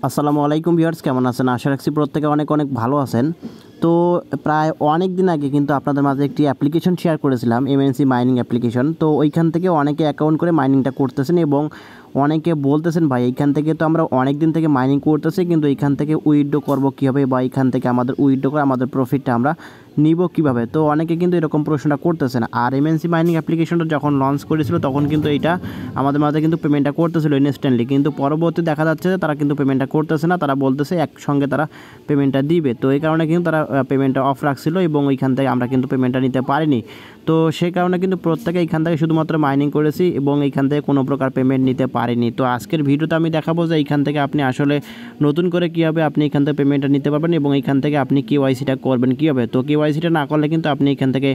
আসসালামু আলাইকুম ভিউয়ার্স, কেমন আছেন? আশা রাখছি প্রত্যেকে অনেক অনেক ভালো আছেন। তো প্রায় অনেক দিন আগে কিন্তু আপনাদের মাঝে একটি অ্যাপ্লিকেশন শেয়ার করেছিলাম, এমএনসি মাইনিং অ্যাপ্লিকেশন। তো ওইখান থেকে অনেকে অ্যাকাউন্ট করে মাইনিংটা করতেছেন এবং অনেকে বলতেছেন ভাই এইখান থেকে তো আমরা অনেক দিন থেকে মাইনিং করতেছি, কিন্তু এইখান থেকে উইথড্র করবো কীভাবে বা এইখান থেকে আমাদের উইথড্র করে আমাদের প্রফিটটা আমরা নিব কীভাবে। তো অনেকে কিন্তু এরকম প্রশ্নটা করতেছেন। আর এমএনসি মাইনিং অ্যাপ্লিকেশনটা যখন লঞ্চ করেছিল তখন কিন্তু এইটা আমাদের মাঝে কিন্তু পেমেন্টটা করতেছিল ইনস্ট্যান্টলি, কিন্তু পরবর্তী দেখা যাচ্ছে যে তারা কিন্তু পেমেন্টটা করতেছে না, তারা বলতেছে একসঙ্গে তারা পেমেন্টটা দিবে। তো এই কারণে কিন্তু তারা পেমেন্টটা অফ রাখছিল এবং ওইখান থেকে আমরা কিন্তু পেমেন্টটা নিতে পারিনি। তো সেই কারণে কিন্তু প্রত্যেকে এইখান থেকে শুধুমাত্র মাইনিং করেছি এবং এইখান থেকে কোনো প্রকার পেমেন্ট নিতে পারিনি। তো আজকের ভিডিওতে আমি দেখাবো যে এইখান থেকে আপনি আসলে নতুন করে কীভাবে আপনি এখান থেকে পেমেন্টটা নিতে পারবেন এবং এইখান থেকে আপনি কেওয়াইসিটা করবেন কীভাবে। তো কেওয়াইসিটা না করলে কিন্তু আপনি এখান থেকে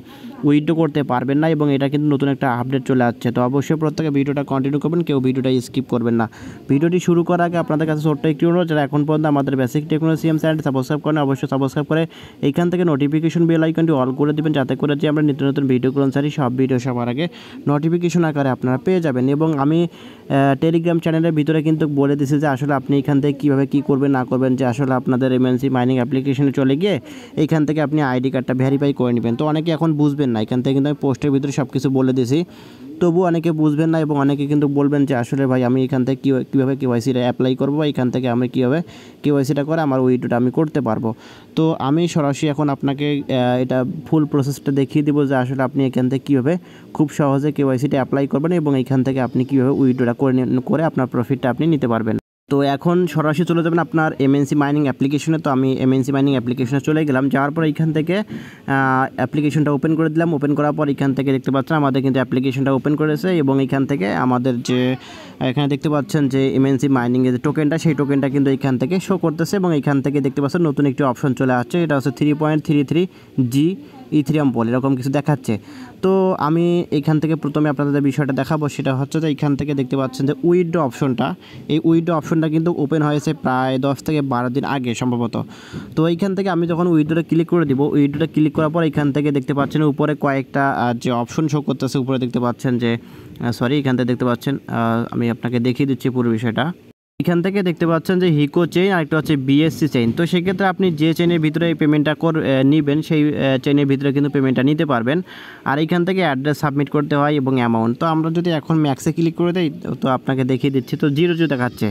উইথড্র করতে পারবেন না এবং এটা কিন্তু নতুন একটা আপডেট চলে আসছে। তো অবশ্যই প্রত্যেকে ভিডিওটা কন্টিনিউ করবেন, কেউ ভিডিওটা স্কিপ করবেন না। ভিডিওটি শুরু করার আগে আপনাদের কাছে ছোট্ট একটি অনুরোধ, যারা এখন পর্যন্ত আমাদের বেসিক টেকনোলজি চ্যানেলটি সাবস্ক্রাইব করেন অবশ্যই সাবস্ক্রাইব করে এইখান থেকে নোটিফিকেশন বেল আইকনটি অল করে দেবেন, যাতে করে যে আমরা নিত্য নতুন ভিডিওগুলো ছাড়ি সব ভিডিও সবার আগে নোটিফিকেশন আকারে আপনারা পেয়ে যাবেন। এবং আমি টেলিগ্রাম চ্যানেলের ভিতরে কিন্তু বলে দিছি যে আসলে আপনি এখান থেকে কীভাবে কী করবেন না করবেন, যে আসলে আপনাদের এমএনসি মাইনিং অ্যাপ্লিকেশনে চলে গিয়ে এইখান থেকে আপনি আইডি কার্ডটা ভেরিফাই করে নেবেন। তো অনেকে এখন বুঝবেন না, এখান থেকে কিন্তু আমি পোস্টের ভিতরে সব কিছু বলে দিয়েছি, তবু অনেকে বুঝবেন না এবং অনেকে কিন্তু বলবেন যে আসলে ভাই আমি এখান থেকে কীভাবে কেওয়াইসিটা অ্যাপ্লাই করবো, এখান থেকে আমি কীভাবে কেওয়াইসিটা করে আমার উইথড্রটা আমি করতে পারবো। তো আমি সরাসরি এখন আপনাকে এটা ফুল প্রসেসটা দেখিয়ে দেবো যে আসলে আপনি এখান থেকে কীভাবে খুব সহজে কেওয়াইসিটা অ্যাপ্লাই করবেন এবং এইখান থেকে আপনি কীভাবে উইথড্রটা করে আপনার প্রফিটটা আপনি নিতে পারবেন। তো এখন সরাসরি চলে যাবেন আপনার এমএনসি মাইনিং অ্যাপ্লিকেশনে। তো আমি এমএনসি মাইনিং অ্যাপ্লিকেশনে চলে গেলাম, যাওয়ার পর এখান থেকে অ্যাপ্লিকেশনটা ওপেন করে দিলাম। ওপেন করার পর এখান থেকে দেখতে পাচ্ছেন আমাদের কিন্তু অ্যাপ্লিকেশনটা ওপেন করেছে এবং এখান থেকে আমাদের যে এখানে দেখতে পাচ্ছেন যে এমএনসি মাইনিংয়ের যে টোকেনটা, সেই টোকেনটা কিন্তু এখান থেকে শো করতেছে এবং এখান থেকে দেখতে পাচ্ছেন নতুন একটি অপশন চলে আসছে, এটা হচ্ছে 3.33G ইথেরিয়াম পোল, এরকম কিছু দেখাচ্ছে। তো আমি এখান থেকে প্রথমে আপনাদের যে বিষয়টা দেখাবো সেটা হচ্ছে যে এখান থেকে দেখতে পাচ্ছেন যে উইথড্র অপশনটা, এই উইথড্র অপশনটা কিন্তু ওপেন হয়েছে প্রায় 10 থেকে 12 দিন আগে সম্ভবত। তো এইখান থেকে আমি যখন উইথড্রটা ক্লিক করে দিব, উইথড্রটা ক্লিক করার পর এখান থেকে দেখতে পাচ্ছেন উপরে কয়েকটা যে অপশন শো করতেছে, উপরে দেখতে পাচ্ছেন যে এখান থেকে দেখতে পাচ্ছেন, আমি আপনাকে দেখিয়ে দিচ্ছি পুরো বিষয়টা। এখান থেকে দেখতে পাচ্ছেন যে হিকো চেইন আর একটা হচ্ছে বিএসসি চেইন। তো সেক্ষেত্রে আপনি যে চেইনের ভিতরে এই পেমেন্টটা নেবেন সেই চেইনের ভিতরে কিন্তু পেমেন্টটা নিতে পারবেন। আর এখান থেকে অ্যাড্রেস সাবমিট করতে হয় এবং অ্যামাউন্ট। তো আমরা যদি এখন ম্যাক্সে ক্লিক করে দেই, তো আপনাকে দেখিয়ে দিচ্ছি, তো 0 দেখাচ্ছে।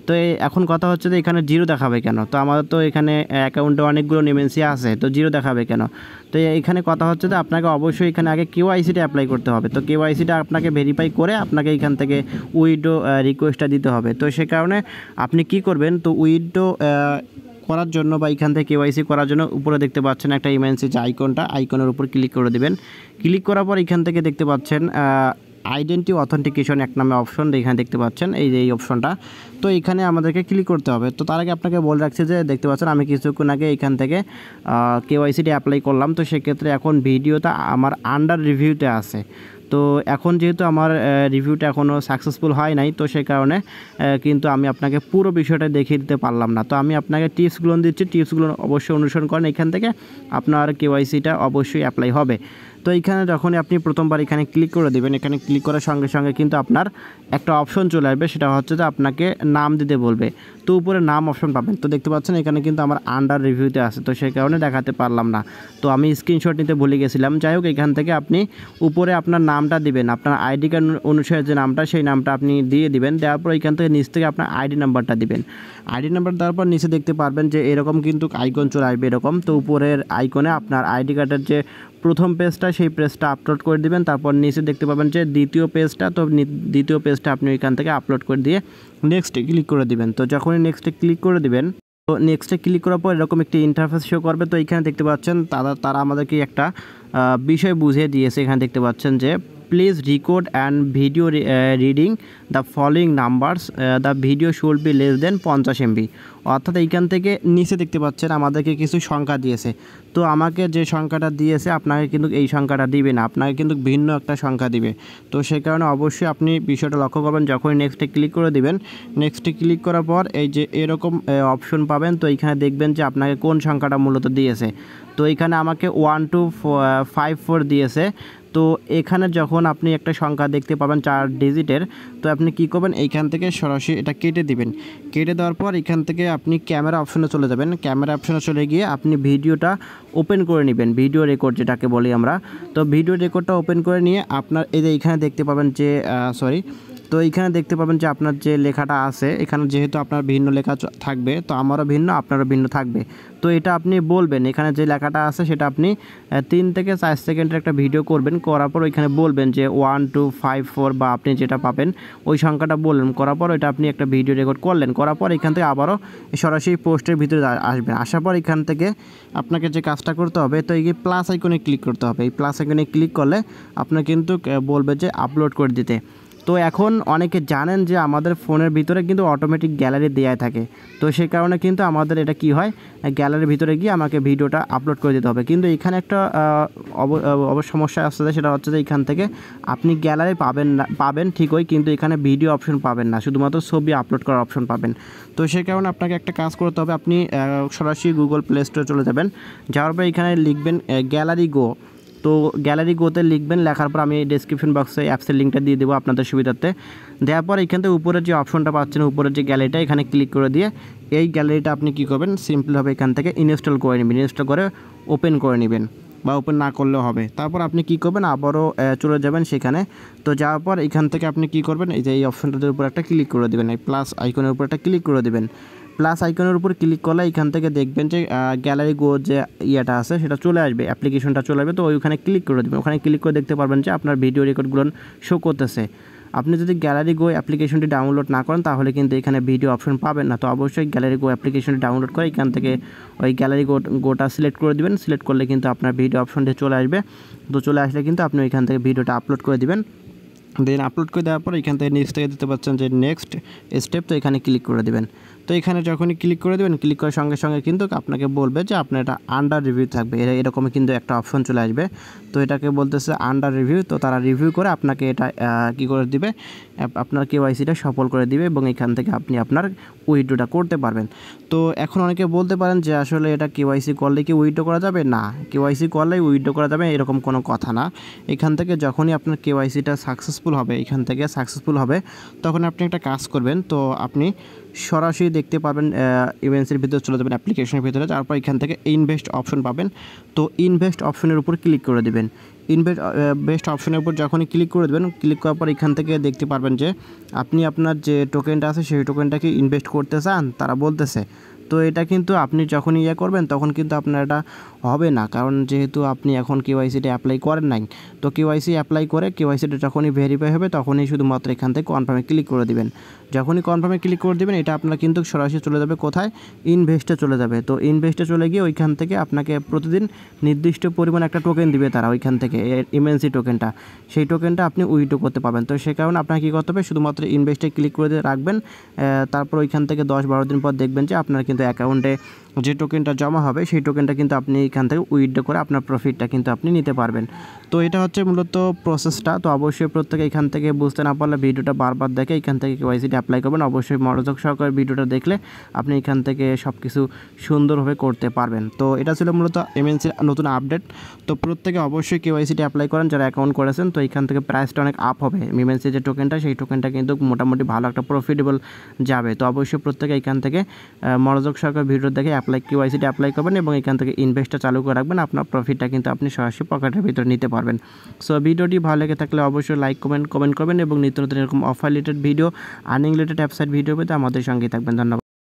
তো এখন কথা হচ্ছে যে এখানে 0 দেখাবে কেন? তো আমাদের তো এখানে অ্যাকাউন্টে অনেকগুলো এমএনসি আছে, তো 0 দেখাবে কেন? তো এখানে কথা হচ্ছে যে আপনাকে অবশ্যই এখানে আগে কেওয়াইসিটা অ্যাপ্লাই করতে হবে। তো কেওয়াইসিটা আপনাকে ভেরিফাই করে আপনাকে এখান থেকে উইথড্র রিকোয়েস্টটা দিতে হবে। তো সে কারণে আপনি কি করবেন, তো উইথড্র করার জন্য বা এখান থেকে কেওয়াইসি করার জন্য উপরে দেখতে পাচ্ছেন একটা এমএনসি যে আইকনের উপর ক্লিক করে দেবেন। ক্লিক করার পর এখান থেকে দেখতে পাচ্ছেন আইডেন্টি অথেন্টিকেশন এক নামে অপশন, এখানে দেখতে পাচ্ছেন এই অপশনটা। তো এখানে আমাদেরকে ক্লিক করতে হবে। তো তার আগে আপনাকে বলে রাখছি যে দেখতে পাচ্ছেন আমি কিছুক্ষণ আগে এখান থেকে কেওয়াইসিটি অ্যাপ্লাই করলাম। তো সেক্ষেত্রে এখন ভিডিওটা আমার আন্ডার রিভিউতে আছে। তো এখন যেহেতু আমার রিভিউটা এখনও সাকসেসফুল হয় নাই, তো সেই কারণে কিন্তু আমি আপনাকে পুরো বিষয়টা দেখিয়ে দিতে পারলাম না। তো আমি আপনাকে টিপসগুলো দিচ্ছি, টিপসগুলো অবশ্যই অনুসরণ করেন, এখান থেকে আপনার কেওয়াইসিটা অবশ্যই অ্যাপ্লাই হবে। তো এইখানে যখনই আপনি প্রথমবার এখানে ক্লিক করে দেবেন, এখানে ক্লিক করার সঙ্গে সঙ্গে কিন্তু আপনার একটা অপশন চলে আসবে, সেটা হচ্ছে যে আপনাকে নাম দিতে বলবে। তো উপরে নাম অপশন পাবেন। তো দেখতে পাচ্ছেন এখানে কিন্তু আমার আন্ডার রিভিউতে আছে, তো সেই কারণে দেখাতে পারলাম না। তো আমি স্ক্রিনশট নিতে ভুলে গেছিলাম। যাই হোক, এখান থেকে আপনি উপরে আপনার নামটা দিবেন, আপনার আইডি কার্ড অনুসারে যে নামটা, সেই নামটা আপনি দিয়ে দিবেন। দেওয়ার পর এখান থেকে নিচ থেকে আপনার আইডি নাম্বারটা দিবেন। আইডি নাম্বার দেওয়ার পর নিচে দেখতে পারবেন যে এরকম কিন্তু আইকন চলে আসবে এরকম। তো উপরের আইকনে আপনার আইডি কার্ডের যে প্রথম পেজটা, সেই পেজটা আপলোড করে দিবেন। তারপর নিচে দেখতে পাবেন যে দ্বিতীয় পেজটা, তো দ্বিতীয় পেজটা আপনি এখান থেকে আপলোড করে দিয়ে নেক্সটে ক্লিক করে দিবেন। তো যখনই নেক্সটে ক্লিক করে দিবেন, তো নেক্সটে ক্লিক করার পর এরকম একটি ইন্টারফেস শো করবে। তো এখানে দেখতে পাচ্ছেন তারা আমাদেরকে একটা বিষয় বুঝিয়ে দিয়েছে। এখানে দেখতে পাচ্ছেন যে please record and video reading the following numbers, the video should be less than 50 MB। অর্থাৎ এইখান থেকে নিচে দেখতে পাচ্ছেন আমাদেরকে কিছু সংখ্যা দিয়েছে। তো আমাকে যে সংখ্যাটা দিয়েছে আপনাকে কিন্তু এই সংখ্যাটা দিবে না, আপনাকে কিন্তু ভিন্ন একটা সংখ্যা দিবে। তো সেই কারণে অবশ্যই আপনি বিষয়টা লক্ষ্য করবেন। যখনই নেক্সটে ক্লিক করে দিবেন, নেক্সটে ক্লিক করার পর এই যে এরকম অপশন পাবেন। তো এইখানে দেখবেন যে আপনাকে কোন সংখ্যাটা মূলত দিয়েছে। তো এইখানে আমাকে 1254 দিয়েছে। তো এখানে যখন আপনি একটা সংখ্যা দেখতে পাবেন 4 ডিজিটের, তো আপনি কী করবেন, এইখান থেকে সরাসরি এটা কেটে দিবেন। কেটে দেওয়ার পর এখান থেকে আপনি ক্যামেরা অপশনে চলে যাবেন। ক্যামেরা অপশনে চলে গিয়ে আপনি ভিডিওটা ওপেন করে নেবেন, ভিডিও রেকর্ড যেটাকে বলি আমরা। তো ভিডিও রেকর্ডটা ওপেন করে নিয়ে আপনার এই যে এইখানে দেখতে পাবেন যে তো এইখানে দেখতে পাবেন যে আপনার যে লেখাটা আছে, এখানে যেহেতু আপনার ভিন্ন লেখা থাকবে, তো আমারও ভিন্ন আপনারও ভিন্ন থাকবে। তো এটা আপনি বলবেন, এখানে যে লেখাটা আছে সেটা আপনি 3 থেকে 4 সেকেন্ডের একটা ভিডিও করবেন। করার পর ওইখানে বলবেন যে 1 2 5 4 বা আপনি যেটা পাবেন ওই সংখ্যাটা বললেন। করার পর ওইটা আপনি একটা ভিডিও রেকর্ড করলেন। করার পর এখান থেকে আবারও সরাসরি পোস্টের ভিতরে আসবেন। আসার পর এখান থেকে আপনাকে যে কাজটা করতে হবে, তো এই প্লাস আইকনে ক্লিক করতে হবে। এই প্লাস আইকনে ক্লিক করলে আপনার কিন্তু বলবে যে আপলোড করে দিতে। তো এখন অনেকে জানেন যে আমাদের ফোনের ভিতরে কিন্তু অটোমেটিক গ্যালারি দেওয়া থাকে। তো সেই কারণে কিন্তু আমাদের এটা কি হয়, গ্যালারির ভিতরে গিয়ে আমাকে ভিডিওটা আপলোড করে দিতে হবে। কিন্তু এখানে একটা সমস্যা আসছে, সেটা হচ্ছে যে এখান থেকে আপনি গ্যালারি পাবেন ঠিকই, কিন্তু এখানে ভিডিও অপশন পাবেন না, শুধুমাত্র ছবি আপলোড করার অপশন পাবেন। তো সেই কারণে আপনাকে একটা কাজ করতে হবে, আপনি সরাসরি গুগল প্লে স্টোরে চলে যাবেন। যাওয়ার পর এখানে লিখবেন গ্যালারি গো। তো গ্যালারি গোতে লিখবেন, লেখার পর আমি ডেসক্রিপশন বক্সে অ্যাপসের লিঙ্কটা দিয়ে দেবো আপনাদের সুবিধার্থে। দেওয়ার পর এখান থেকে উপরের যে অপশনটা পাচ্ছেন, উপরের যে গ্যালারিটা, এখানে ক্লিক করে দিয়ে এই গ্যালারিটা আপনি কী করবেন, সিম্পলভাবে এখান থেকে ইনস্টল করে নেবেন। ইনস্টল করে ওপেন করে নেবেন, বা ওপেন না করলেও হবে। তারপর আপনি কী করবেন, আবারও চলে যাবেন সেখানে। তো যাওয়ার পর এখান থেকে আপনি কী করবেন, এই যে এই অপশনটার উপর একটা ক্লিক করে দেবেন, এই প্লাস আইকনের উপর একটা ক্লিক করে দেবেন। প্লাস আইকনের উপর ক্লিক করলে এখান থেকে দেখবেন যে গ্যালারি গো যে ইয়েটা আছে সেটা চলে আসবে, অ্যাপ্লিকেশনটা চলে আসবে। তো ওইখানে ক্লিক করে দেবেন। ওখানে ক্লিক করে দেখতে পারবেন যে আপনার ভিডিও রেকর্ডগুলো শো করতেছে। আপনি যদি গ্যালারি গো অ্যাপ্লিকেশনটি ডাউনলোড না করেন তাহলে কিন্তু এখানে ভিডিও অপশন পাবেন না। তো অবশ্যই গ্যালারি গো অ্যাপ্লিকেশনটি ডাউনলোড করে এখান থেকে ওই গ্যালারি গোটা সিলেক্ট করে দেবেন। সিলেক্ট করলে কিন্তু আপনার ভিডিও অপশনটি চলে আসবে। তো চলে আসলে কিন্তু আপনি ওইখান থেকে ভিডিওটা আপলোড করে দিবেন। দেন আপলোড করে দেওয়ার পর এখান থেকে নিচ থেকে দিতে পারছেন যে নেক্সট স্টেপ, তো এখানে ক্লিক করে দেবেন। তো এখানে যখনই ক্লিক করে দেবেন, ক্লিক করার সঙ্গে সঙ্গে কিন্তু আপনাকে বলবে যে আপনার এটা আন্ডার রিভিউ থাকবে, এরকমই কিন্তু একটা অপশন চলে আসবে। তো এটাকে বলতেছে আন্ডার রিভিউ। তো তারা রিভিউ করে আপনাকে এটা কী করে দিবে, আপনার কেওয়াইসিটা সফল করে দিবে এবং এখান থেকে আপনি আপনার উইথড্রটা করতে পারবেন। তো এখন অনেকে বলতে পারেন যে আসলে এটা কেওয়াইসি করলে কি উইথড্র করা যাবে? না, কেওয়াইসি করলেই উইথড্র করা যাবে এরকম কোনো কথা না। এখান থেকে যখনই আপনার কেওয়াইসিটা সাকসেসফুল হবে, এখান থেকে সাকসেসফুল হবে, তখন আপনি একটা কাজ করবেন। তো আপনি সরাসরি দেখতে পাবেন ইভেন্টসের ভিতরে চলে যাবেন, অ্যাপ্লিকেশনের ভিতরে। তারপর এখান থেকে ইনভেস্ট অপশন পাবেন। তো ইনভেস্ট অপশনের উপর ক্লিক করে দেবেন। বেস্ট অপশনের উপর যখনই ক্লিক করে দেবেন, ক্লিক করার পর এখান থেকে দেখতে পারবেন যে আপনি আপনার যে টোকেনটা আছে সেই টোকেনটাকে ইনভেস্ট করতে চান, তারা বলতেছে। তো এটা কিন্তু আপনি যখন করবেন তখন কিন্তু আপনার এটা হবে না, কারণ যেহেতু আপনি এখন কেওয়াইসিটা অ্যাপ্লাই করেন নাই। তো কেওয়াইসি অ্যাপ্লাই করে কেওয়াইসিটা যখনই ভেরিফাই হবে তখনই শুধুমাত্র এখান থেকে কনফার্মে ক্লিক করে দিবেন। যখনই কনফার্মে ক্লিক করে দেবেন, এটা আপনার কিন্তু সরাসরি চলে যাবে কোথায়, ইনভেস্টে চলে যাবে। তো ইনভেস্টে চলে গিয়ে ওইখান থেকে আপনাকে প্রতিদিন নির্দিষ্ট পরিমাণ একটা টোকেন দিবে তারা, ওইখান থেকে এমএনসি টোকেনটা, সেই টোকেনটা আপনি উইথড্র করতে পারবেন। তো সে কারণে আপনাকে কী করতে হবে, শুধুমাত্র ইনভেস্টে ক্লিক করে রাখবেন। তারপর ওইখান থেকে 10-12 দিন পর দেখবেন যে আপনার কিন্তু অ্যাকাউন্টে যে টোকেনটা জমা হবে সেই টোকেনটা কিন্তু আপনি এখান থেকে উইথড্র করে আপনার প্রফিটটা কিন্তু আপনি নিতে পারবেন। তো এটা হচ্ছে মূলত প্রসেসটা। তো অবশ্যই প্রত্যেকে এখান থেকে বুঝতে না পারলে ভিডিওটা বারবার দেখে এখান থেকে কেওয়াইসিটা অ্যাপ্লাই করবেন। অবশ্যই মনোযোগ সহকারে ভিডিওটা দেখলে আপনি এখান থেকে সব কিছু সুন্দরভাবে করতে পারবেন। তো এটা ছিল মূলত এমএনসির নতুন আপডেট। তো প্রত্যেকে অবশ্যই কেওয়াইসিটা অ্যাপ্লাই করেন যারা অ্যাকাউন্ট করেছেন। তো এখান থেকে প্রাইসটা অনেক আপ হবে, এমএনসি যে টোকেনটা সেই টোকেনটা কিন্তু মোটামুটি ভালো একটা প্রফিটেবল যাবে। তো অবশ্যই প্রত্যেকে এখান থেকে মনোযোগ সহকারে ভিডিও দেখে কেওয়াইসিটা অ্যাপ্লাই করবেন এবং এখান থেকে ইনভেস্টটা চালু করে রাখবেন। আপনার প্রফিটটা কিন্তু আপনি সরাসরি পকেটের ভিতরে নিতে পারবেন। সো ভিডিওটি ভালো লেগে থাকলে অবশ্যই লাইক কমেন্ট করবেন এবং নিত্য নতুন এরকম offer related video, earning related website video পেতে আমাদের সঙ্গেই থাকবেন। ধন্যবাদ।